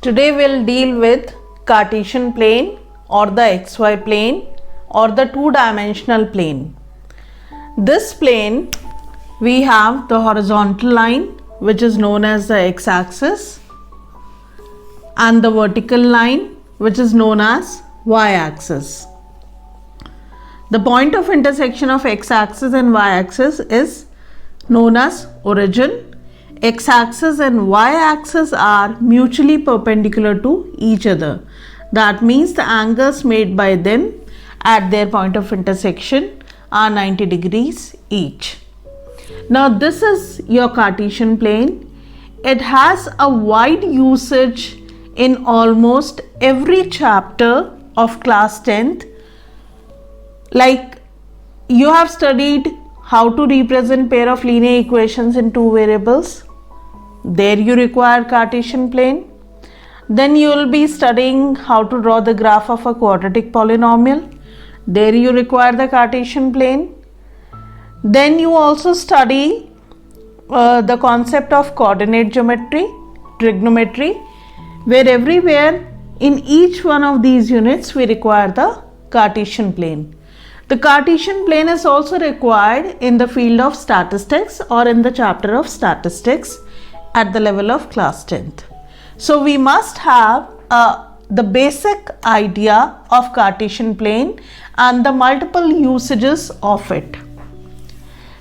Today we'll deal with Cartesian plane or the XY plane or the two-dimensional plane. This plane, we have the horizontal line which is known as the x-axis and the vertical line which is known as y-axis. The point of intersection of x-axis and y-axis is known as origin. X-axis and y-axis are mutually perpendicular to each other. That means the angles made by them at their point of intersection are 90 degrees each. Now this is your Cartesian plane. It has a wide usage in almost every chapter of class 10th. Like you have studied how to represent pair of linear equations in two variables. There you require Cartesian plane. Then you will be studying how to draw the graph of a quadratic polynomial. There you require the Cartesian plane. Then you also study the concept of coordinate geometry, trigonometry, where everywhere in each one of these units we require the Cartesian plane. The Cartesian plane is also required in the field of statistics or in the chapter of statistics at the level of class 10th. So we must have the basic idea of Cartesian plane and the multiple usages of it.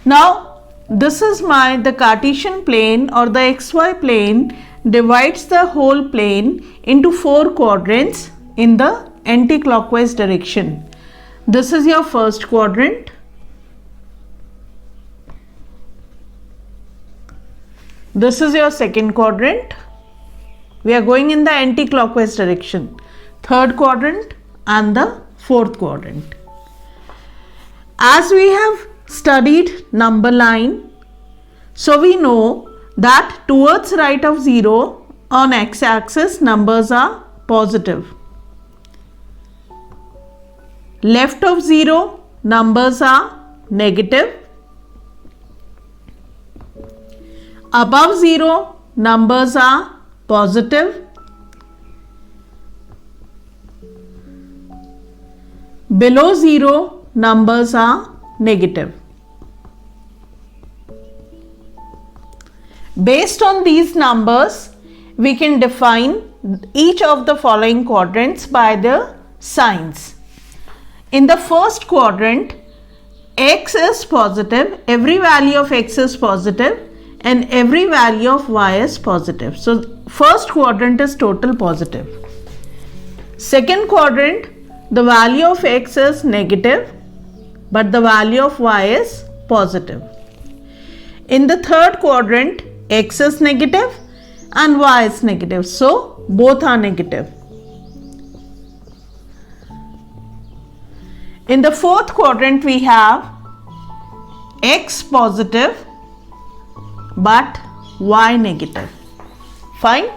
Now this is the Cartesian plane or the XY plane divides the whole plane into 4 quadrants in the anti-clockwise direction. This is your first quadrant. This is your second quadrant. We are going in the anti-clockwise direction. Third quadrant and the fourth quadrant. As we have studied number line, so we know that towards right of 0 on x-axis numbers are positive. Left of 0 numbers are negative. Above 0 numbers are positive. Below 0 numbers are negative. Based on these numbers, we can define each of the following quadrants by the signs. In the first quadrant, x is positive, every value of x is positive and every value of y is positive. So first quadrant is total positive. Second quadrant, the value of x is negative but the value of y is positive. In the third quadrant, x is negative and y is negative, so both are negative. In the fourth quadrant, we have x positive but y negative. Fine.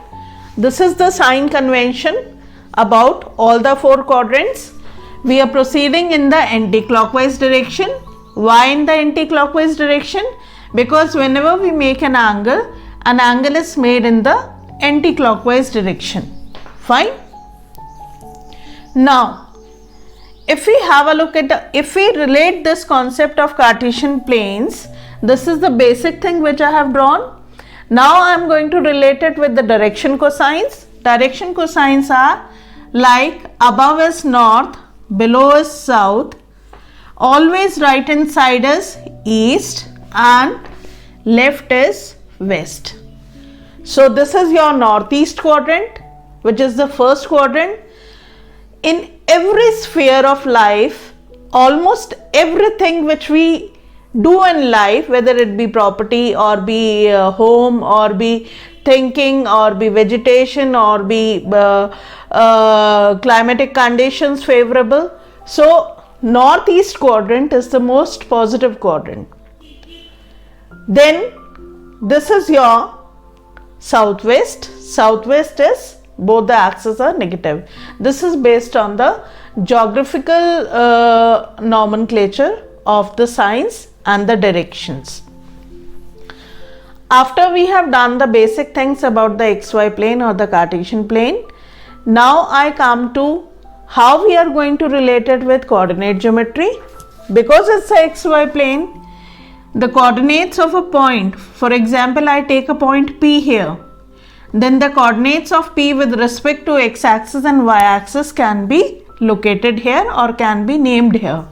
This is the sign convention about all the 4 quadrants. We are proceeding in the anti-clockwise direction. Why in the anti-clockwise direction? Because whenever we make an angle is made in the anti-clockwise direction. Fine. Now, if we have a look at if we relate this concept of Cartesian planes, this is the basic thing which I have drawn. Now I am going to relate it with the direction cosines. Direction cosines are like above is north, below is south, always right hand side is east and left is west. So this is your northeast quadrant, which is the first quadrant. In every sphere of life, almost everything which we do in life, whether it be property or be home or be thinking or be vegetation or be climatic conditions favorable. So northeast quadrant is the most positive quadrant. Then this is your southwest. Southwest is both the axes are negative. This is based on the geographical nomenclature of the signs and the directions. After we have done the basic things about the xy plane or the Cartesian plane, now I come to how we are going to relate it with coordinate geometry. Because it's a xy plane, the coordinates of a point, for example, I take a point P here, then the coordinates of P with respect to x-axis and y-axis can be located here or can be named here.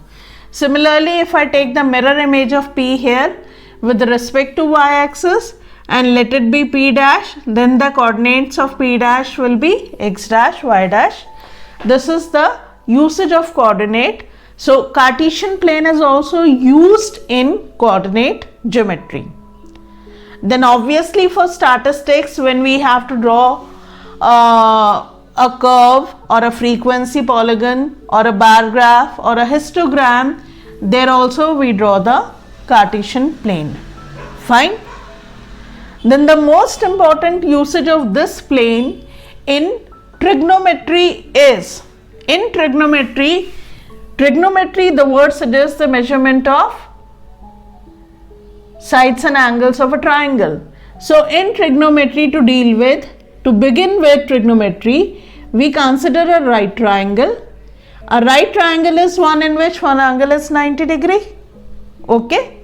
Similarly, if I take the mirror image of P here with respect to y-axis and let it be P dash, then the coordinates of P dash will be x dash, y dash. This is the usage of coordinate. So Cartesian plane is also used in coordinate geometry. Then obviously for statistics, when we have to draw a curve or a frequency polygon or a bar graph or a histogram, there also we draw the Cartesian plane. Fine. Then the most important usage of this plane in trigonometry is, in trigonometry, the word suggests the measurement of sides and angles of a triangle. So in trigonometry, to begin with trigonometry, we consider a right triangle. A right triangle is one in which one angle is 90 degree. Okay.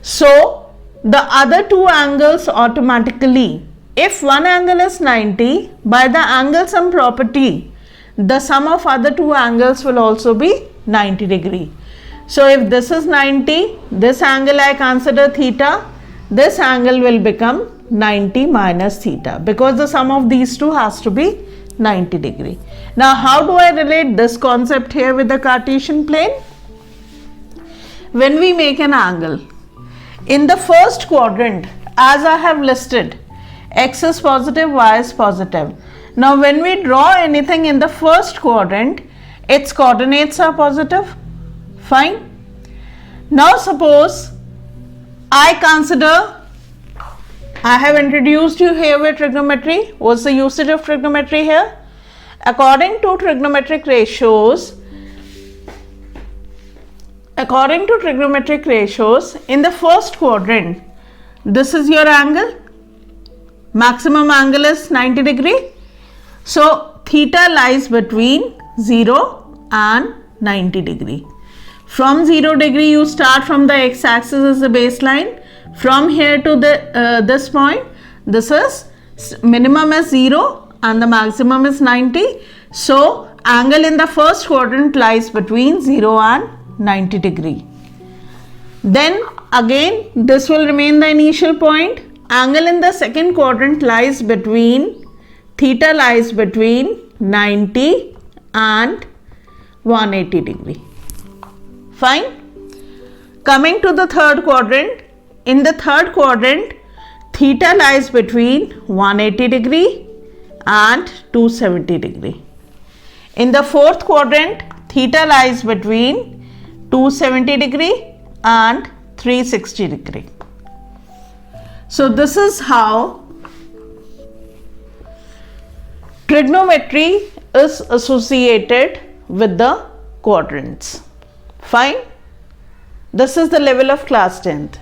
So the other two angles automatically, if one angle is 90, by the angle sum property, the sum of other two angles will also be 90 degree. So if this is 90, this angle I consider theta, this angle will become 90 minus theta because the sum of these two has to be 90 degree. Now how do I relate this concept here with the Cartesian plane? When we make an angle, in the first quadrant, as I have listed, x is positive, y is positive. Now when we draw anything in the first quadrant, its coordinates are positive. Fine. Now suppose I have introduced you here with trigonometry. What's the usage of trigonometry here? According to trigonometric ratios, in the first quadrant, this is your angle. Maximum angle is 90 degree. So theta lies between 0 and 90 degree. From 0 degree, you start from the x-axis as the baseline. From here to this point, this is minimum is 0 and the maximum is 90. So angle in the first quadrant lies between 0 and 90 degree. Then again, this will remain the initial point. Angle in the second quadrant lies between, theta lies between 90 and 180 degree. Fine. Coming to the third quadrant, in the third quadrant, theta lies between 180 degree and 270 degree. In the fourth quadrant, theta lies between 270 degree and 360 degree. So this is how trigonometry is associated with the quadrants. Fine. This is the level of class 10th.